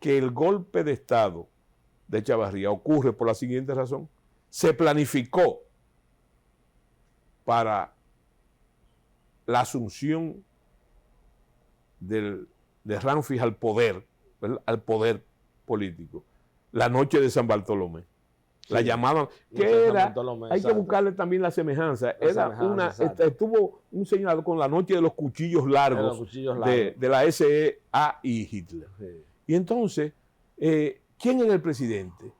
que el golpe de Estado de Chavarría ocurre por la siguiente razón. Se planificó para la asunción de Ramfis al poder, ¿verdad?, al poder político, la noche de San Bartolomé. La Sí. llamaban, Noche de que San era, Bartolomé, hay que exacto. buscarle también la semejanza. Exacto. Estuvo un señalado con la noche de los cuchillos largos, De los cuchillos largos. de la SEA y Hitler. Sí. Y entonces, ¿quién era el presidente?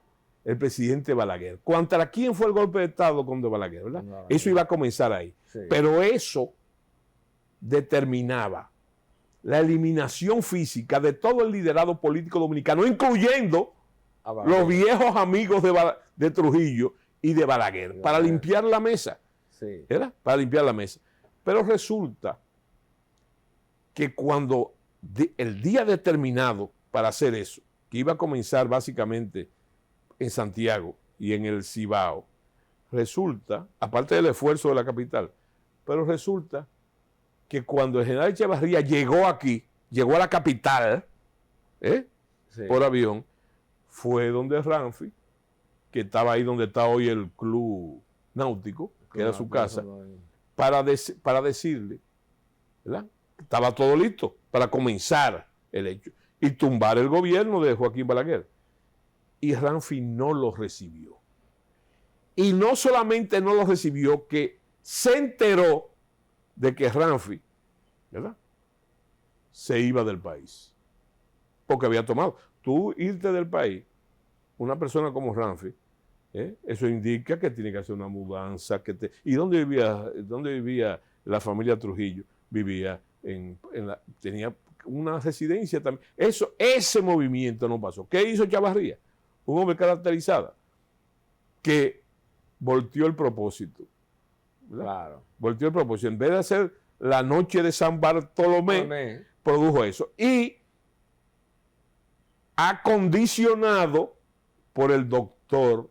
El presidente Balaguer. ¿Contra quién fue el golpe de Estado contra Balaguer, verdad? Balaguer. Eso iba a comenzar ahí. Sí. Pero eso determinaba la eliminación física de todo el liderazgo político dominicano, incluyendo los viejos amigos de Trujillo y de Balaguer, para limpiar la mesa. Sí. ¿Verdad? Para limpiar la mesa. Pero resulta que cuando el día determinado para hacer eso, que iba a comenzar básicamente en Santiago y en el Cibao, resulta, aparte del esfuerzo de la capital, pero resulta que cuando el general Echevarría llegó aquí, llegó a la capital, Sí. por avión, fue donde Ramfis, que estaba ahí donde está hoy el Club Náutico, que era su casa, para decirle, ¿verdad?, que estaba todo listo para comenzar el hecho y tumbar el gobierno de Joaquín Balaguer. Y Ramfis no lo recibió. Y no solamente no lo recibió, que se enteró de que Ramfis, ¿verdad?, se iba del país. Porque había tomado. Tú irte del país, una persona como Ramfis, eso indica que tiene que hacer una mudanza. ¿Y dónde vivía la familia Trujillo? Vivía tenía una residencia también. Ese movimiento no pasó. ¿Qué hizo Chavarría? Un hombre caracterizado que volteó el propósito. ¿verdad? Claro. Volteó el propósito. En vez de hacer la noche de San Bartolomé, produjo eso. Y acondicionado por el doctor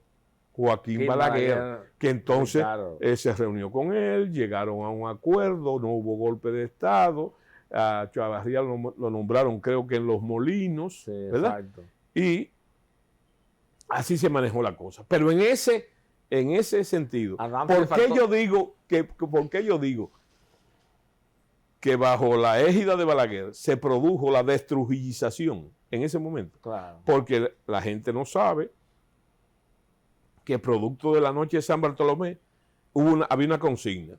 Joaquín Balaguer, que entonces se reunió con él, llegaron a un acuerdo, no hubo golpe de Estado, a Chavarría lo nombraron creo que en Los Molinos, Sí, ¿verdad? exacto. Y así se manejó la cosa. Pero en ese sentido, ¿por qué yo digo que bajo la égida de Balaguer se produjo la destrujillización en ese momento? Claro. Porque la gente no sabe que producto de la noche de San Bartolomé había una consigna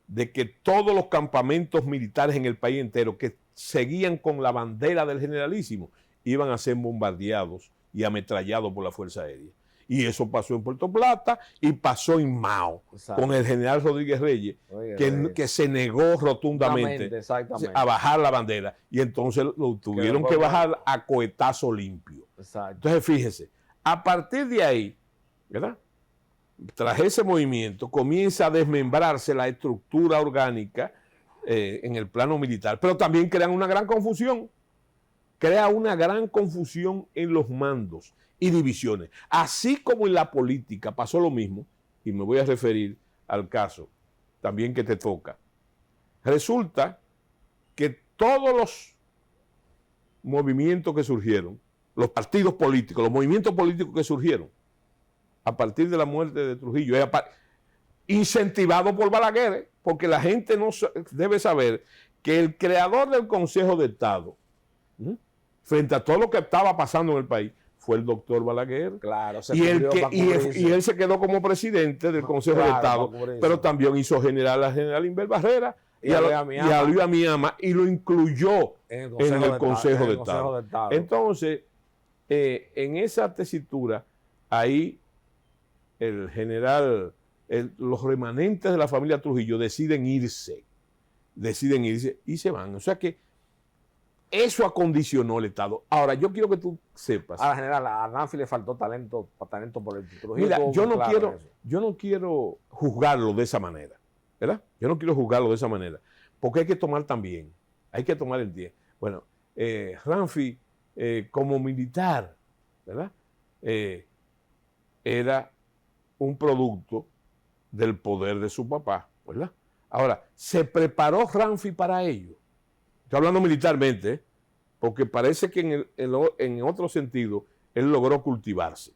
de que todos los campamentos militares en el país entero que seguían con la bandera del generalísimo iban a ser bombardeados y ametrallados por la Fuerza Aérea. Y eso pasó en Puerto Plata y pasó en Mao, Exacto. con el general Rodríguez Reyes, que se negó rotundamente a bajar la bandera. Y entonces lo tuvieron que bajar a cohetazo limpio. Exacto. Entonces, fíjese, a partir de ahí, ¿verdad?, tras ese movimiento comienza a desmembrarse la estructura orgánica en el plano militar, pero también crean una gran confusión. Crea una gran confusión en los mandos y divisiones. Así como en la política pasó lo mismo, y me voy a referir al caso también que te toca. Resulta que todos los movimientos que surgieron, los partidos políticos, los movimientos políticos que surgieron a partir de la muerte de Trujillo, incentivado por Balaguer, porque la gente no debe saber que el creador del Consejo de Estado, frente a todo lo que estaba pasando en el país, fue el doctor Balaguer. Claro, y él se quedó como presidente del Consejo de Estado, pero también hizo general a General Inver Barrera y a Luis Amiama y lo incluyó en el Consejo de Estado. Entonces, en esa tesitura, ahí el general, los remanentes de la familia Trujillo deciden irse y se van. O sea que eso acondicionó el Estado. Ahora, yo quiero que tú sepas. A la general, a Ranfi le faltó talento por el Trujillo. Mira, yo no quiero juzgarlo de esa manera, ¿verdad? Yo no quiero juzgarlo de esa manera, porque hay que tomar también, hay que tomar el tiempo. Bueno, Ranfi, como militar, ¿verdad? Era un producto del poder de su papá, ¿verdad? Ahora, ¿se preparó Ranfi para ello? Estoy hablando militarmente, porque parece que en otro sentido él logró cultivarse.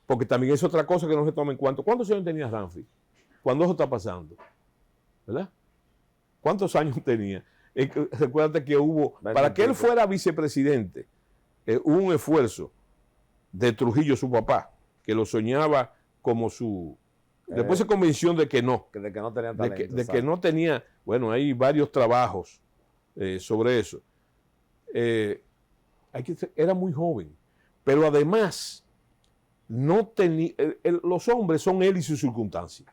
Porque también es otra cosa que no se toma en cuenta. ¿Cuántos años tenía Ranfi cuando eso está pasando? ¿Verdad? ¿Cuántos años tenía? Recuérdate que para que él fuera vicepresidente, hubo un esfuerzo de Trujillo, su papá, que lo soñaba como su... Después se convenció de que no. De que no tenía talento. De que no tenía... Bueno, hay varios trabajos sobre eso. Era muy joven, pero además no tenía... los hombres son él y sus circunstancias,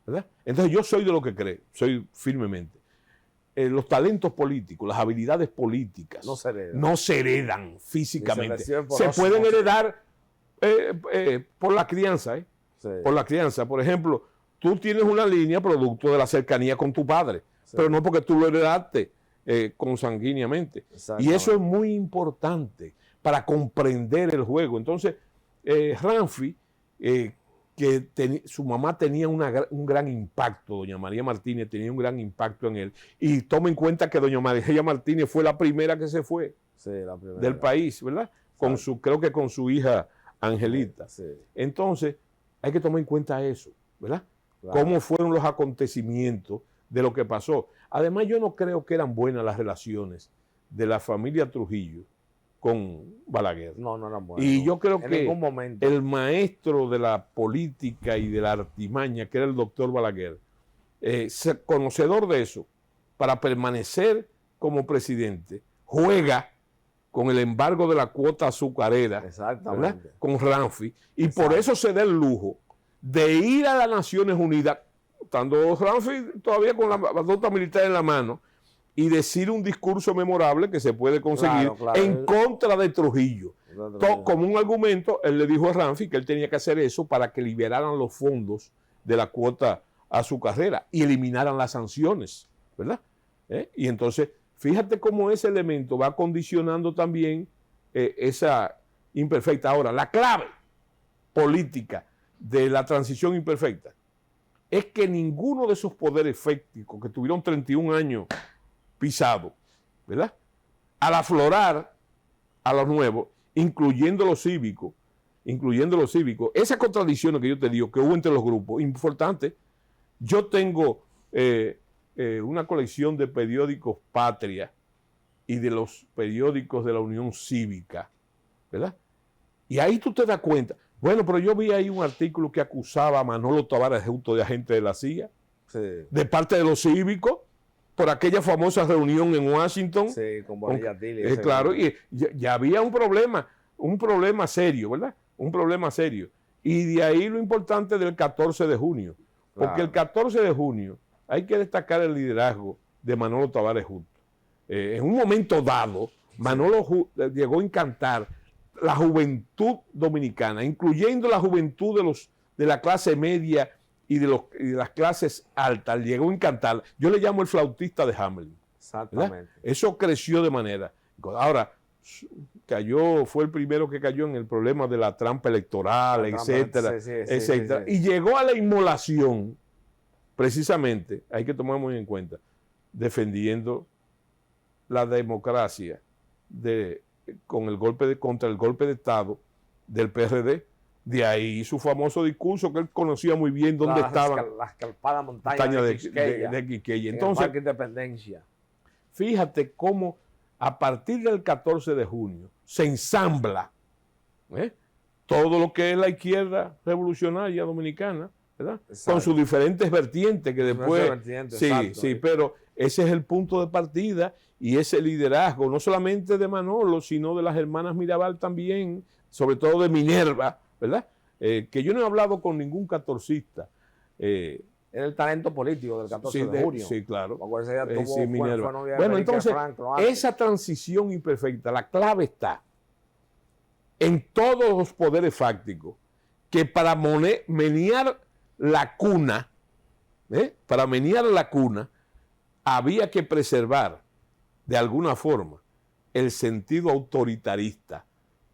¿verdad? Entonces yo soy de lo que cree, soy firmemente. Los talentos políticos, las habilidades políticas no se heredan físicamente. Se pueden heredar por la crianza, Sí. Por la crianza. Por ejemplo, tú tienes una línea producto de la cercanía con tu padre, pero no porque tú lo heredaste consanguíneamente. Y eso es muy importante para comprender el juego. Entonces, Ranfi, su mamá tenía un gran impacto, doña María Martínez tenía un gran impacto en él. Y toma en cuenta que doña María Martínez fue la primera que se fue del país, ¿verdad? Creo que con su hija Angelita. Entonces, hay que tomar en cuenta eso, ¿verdad? Claro. Cómo fueron los acontecimientos de lo que pasó. Además, yo no creo que eran buenas las relaciones de la familia Trujillo con Balaguer. No eran buenas. Y yo creo que momento. El maestro de la política y de la artimaña, que era el doctor Balaguer, conocedor de eso, para permanecer como presidente, juega con el embargo de la cuota azucarera, ¿verdad? Con Ranfi, y por eso se da el lujo de ir a las Naciones Unidas, estando Ranfi todavía con la batuta militar en la mano, y decir un discurso memorable que se puede conseguir en contra de Trujillo. Como un argumento, él le dijo a Ranfi que él tenía que hacer eso para que liberaran los fondos de la cuota azucarera y eliminaran las sanciones, ¿verdad? Y entonces, fíjate cómo ese elemento va condicionando también esa imperfecta. Ahora, la clave política de la transición imperfecta es que ninguno de esos poderes fácticos que tuvieron 31 años pisados, ¿verdad? Al aflorar a los nuevos, incluyendo los cívicos, esas contradicciones que yo te digo que hubo entre los grupos, importante. Yo tengo una colección de periódicos Patria y de los periódicos de la Unión Cívica, ¿verdad? Y ahí tú te das cuenta. Bueno, pero yo vi ahí un artículo que acusaba a Manolo Tavares junto de agente de la CIA, de parte de los cívicos, por aquella famosa reunión en Washington. Sí, con Bonilla Tilly. Claro, y ya había un problema serio, ¿verdad? Un problema serio. Y de ahí lo importante del 14 de junio. Porque el 14 de junio hay que destacar el liderazgo de Manolo Tavares Justo. En un momento dado, Manolo llegó a encantar la juventud dominicana, incluyendo la juventud de la clase media y de las clases altas. Llegó a encantar. Yo le llamo el flautista de Hamelin. Exactamente. ¿Verdad? Eso creció de manera. Ahora, fue el primero que cayó en el problema de la trampa electoral, etcétera, etcétera. Y llegó a la inmolación, precisamente, hay que tomar muy en cuenta, defendiendo la democracia de con el contra el golpe de Estado del PRD. De ahí su famoso discurso que él conocía muy bien dónde estaban las escarpadas montañas de Quisqueya, de Quisqueya. en Entonces, el Parque Independencia. fíjate cómo a partir del 14 de junio se ensambla todo lo que es la izquierda revolucionaria dominicana, ¿verdad? Exacto. Con sus diferentes vertientes que después... Sí, exacto. sí, pero ese es el punto de partida y ese liderazgo, no solamente de Manolo, sino de las hermanas Mirabal también, sobre todo de Minerva, ¿verdad? Que yo no he hablado con ningún catorcista. Es el talento político del 14 de junio. Sí, claro. Ese día tuvo, Sí, Minerva. fue novia de Bueno, Felipe entonces, Franco antes. esa transición imperfecta, la clave está en todos los poderes fácticos, que para menear la cuna, había que preservar de alguna forma el sentido autoritarista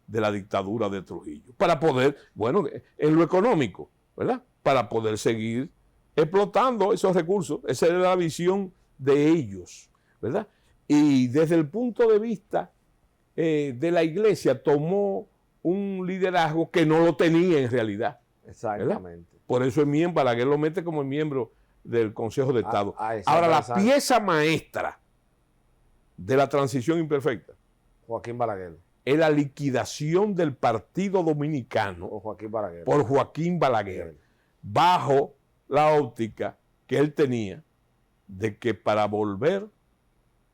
de la dictadura de Trujillo, para poder, bueno, en lo económico, ¿verdad? Para poder seguir explotando esos recursos. Esa era la visión de ellos, ¿verdad? Y desde el punto de vista de la iglesia tomó un liderazgo que no lo tenía en realidad. Exactamente. ¿Verdad? Por eso Balaguer lo mete como miembro del Consejo de Estado. Ahora, la exacto. pieza maestra de la transición imperfecta Joaquín Balaguer. es la liquidación del Partido Dominicano O Joaquín Balaguer. por Joaquín Balaguer, bajo la óptica que él tenía de que para volver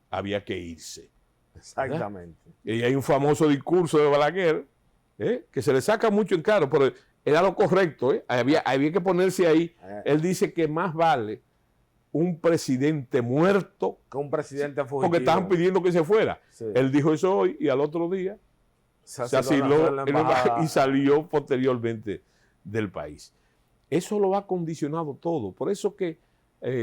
había que irse. Exactamente. Y hay un famoso discurso de Balaguer que se le saca mucho en claro, pero era lo correcto. Había que ponerse ahí. Él dice que más vale un presidente muerto que un presidente fugitivo. porque estaban pidiendo que se fuera. Sí. Él dijo eso hoy y al otro día se asiló y salió posteriormente del país. Eso lo ha condicionado todo. Por eso que,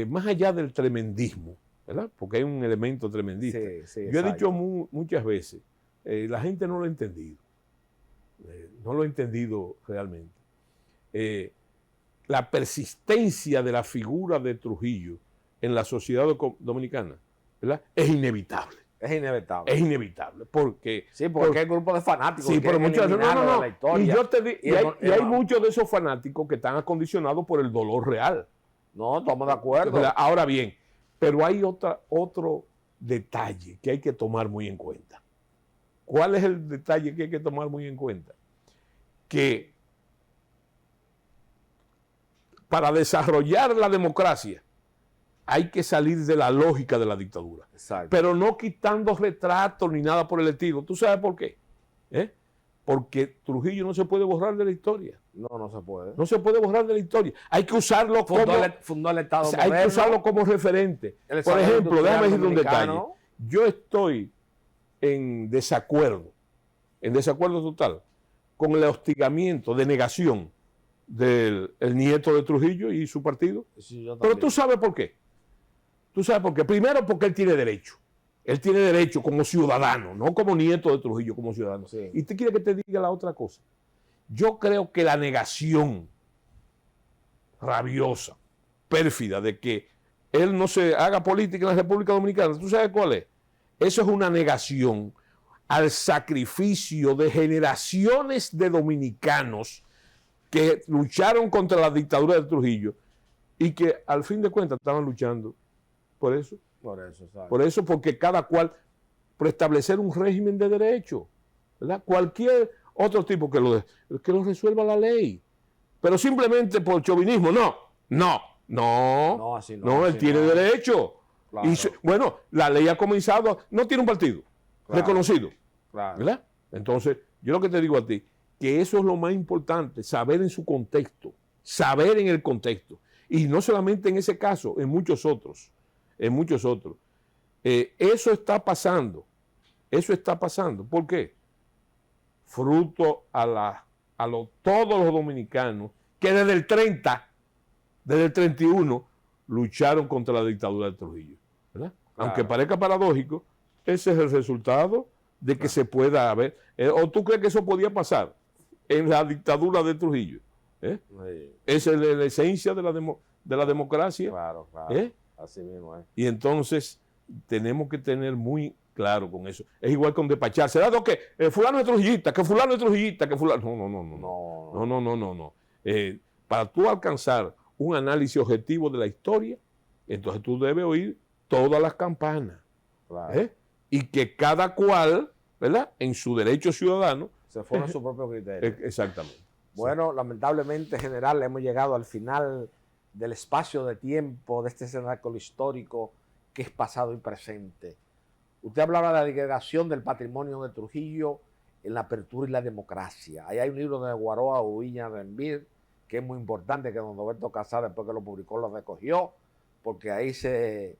más allá del tremendismo, ¿verdad? Porque hay un elemento tremendista. Yo he dicho muchas veces, la gente no lo ha entendido. No lo ha entendido realmente. La persistencia de la figura de Trujillo en la sociedad dominicana, ¿verdad? Es inevitable. Es inevitable. Es inevitable. Porque, sí, porque hay grupos de fanáticos sí, que pero muchos de la historia. Y hay muchos de esos fanáticos que están acondicionados por el dolor real. No, estamos de acuerdo. ¿Verdad? Ahora bien, pero hay otro detalle que hay que tomar muy en cuenta. ¿Cuál es el detalle que hay que tomar muy en cuenta? Que para desarrollar la democracia hay que salir de la lógica de la dictadura. Exacto. Pero no quitando retratos ni nada por el estilo. ¿Tú sabes por qué? Porque Trujillo no se puede borrar de la historia. No se puede. No se puede borrar de la historia. Hay que usarlo fundó el Estado hay que usarlo como referente. Por ejemplo, déjame decirte un detalle. Yo estoy en desacuerdo total con el hostigamiento de negación del nieto de Trujillo y su partido. Sí, pero tú sabes por qué. Tú sabes por qué. Primero, porque él tiene derecho. Él tiene derecho como ciudadano, no como nieto de Trujillo, como ciudadano. Sí. Y te quiere que te diga la otra cosa. Yo creo que la negación rabiosa, pérfida, de que él no se haga política en la República Dominicana, ¿tú sabes cuál es? Eso es una negación al sacrificio de generaciones de dominicanos que lucharon contra la dictadura de Trujillo y que al fin de cuentas estaban luchando por eso. Por eso, porque cada cual, por establecer un régimen de derecho, ¿verdad? Cualquier otro tipo que lo resuelva la ley. Pero simplemente por chauvinismo, no, él tiene derecho. Claro. Y bueno, la ley ha comenzado, no tiene un partido reconocido. Claro. ¿Verdad? Entonces, yo lo que te digo a ti, que eso es lo más importante, saber en su contexto, saber en el contexto. Y no solamente en ese caso, en muchos otros. Eso está pasando. ¿Por qué? Fruto todos los dominicanos que desde el 31, lucharon contra la dictadura de Trujillo. ¿Verdad? Claro. Aunque parezca paradójico, ese es el resultado de que se pueda haber. ¿O tú crees que eso podía pasar en la dictadura de Trujillo? Sí. Esa es la esencia de la democracia. Claro. Así mismo es. Y entonces tenemos que tener muy Claro, con eso. Es igual con despacharse. Dado que fulano es trujillista, que fulano es trujillista, que fulano... No. Para tú alcanzar un análisis objetivo de la historia, entonces tú debes oír todas las campanas. Claro. Y que cada cual, ¿verdad?, en su derecho ciudadano, Se forma su propio criterio. Exactamente. Bueno, lamentablemente, general, hemos llegado al final del espacio de tiempo de este cenáculo histórico que es pasado y presente. Usted hablaba de la degradación del patrimonio de Trujillo en la apertura y la democracia. Ahí hay un libro de Guaroa Ubiña Renvir, que es muy importante, que don Roberto Casá, después que lo publicó, lo recogió, porque ahí se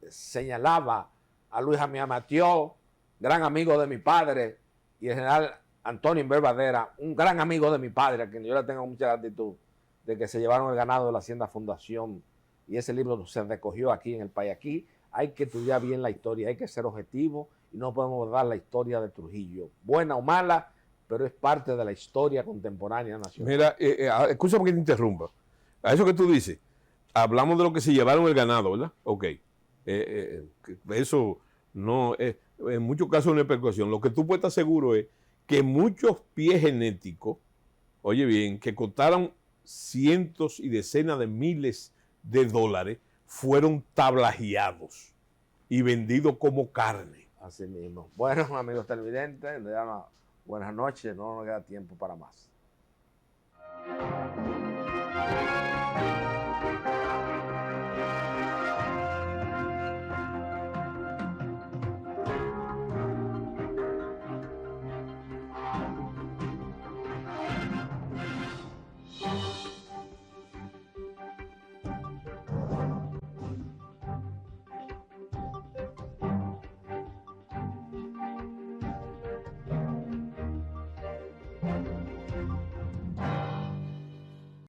señalaba a Luis Jamía Matió, gran amigo de mi padre, y el general Antonio Inverbadera, un gran amigo de mi padre, a quien yo le tengo mucha gratitud, de que se llevaron el ganado de la Hacienda Fundación, y ese libro se recogió aquí en el país. Aquí hay que estudiar bien la historia, hay que ser objetivo y no podemos dar la historia de Trujillo, buena o mala, pero es parte de la historia contemporánea nacional. Mira, escúchame que te interrumpa. A eso que tú dices, hablamos de lo que se llevaron el ganado, ¿verdad? Ok. Eso no es, en muchos casos no es percusión. Lo que tú puedes estar seguro es que muchos pies genéticos, oye bien, que costaron cientos y decenas de miles de dólares, fueron tablajeados y vendidos como carne. Así mismo. Bueno, amigos televidentes, buenas noches, no nos queda tiempo para más.